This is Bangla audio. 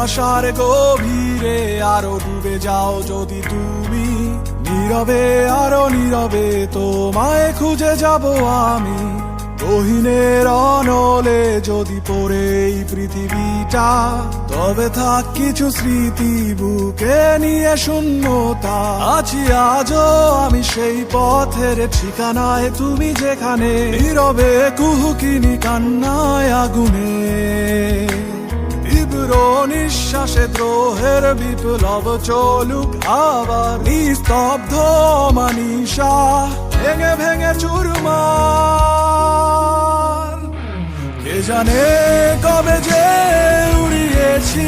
কুয়াশার গভীরে আরো ডুবে যাও যদি তুমি, নীরবে আরো নীরবে তোমায় খুঁজে যাব আমি। গহীনের অনলে যদি পড়ে এই পৃথিবীটা, তবে থাক কিছু স্মৃতি বুকে নিয়ে শূন্যতা। আছি আজও আমি সেই পথের ঠিকানায়, তুমি যেখানে নীরবে কুহুকিনি কান্নায় আগুনে। তীব্র নিঃশ্বাসে দ্রোহের বিপ্লব চলুক আবার, নিস্তব্ধ মানিসা ভেঙে ভেঙে চুরমার। কে জানে কবে যে উড়িয়েছি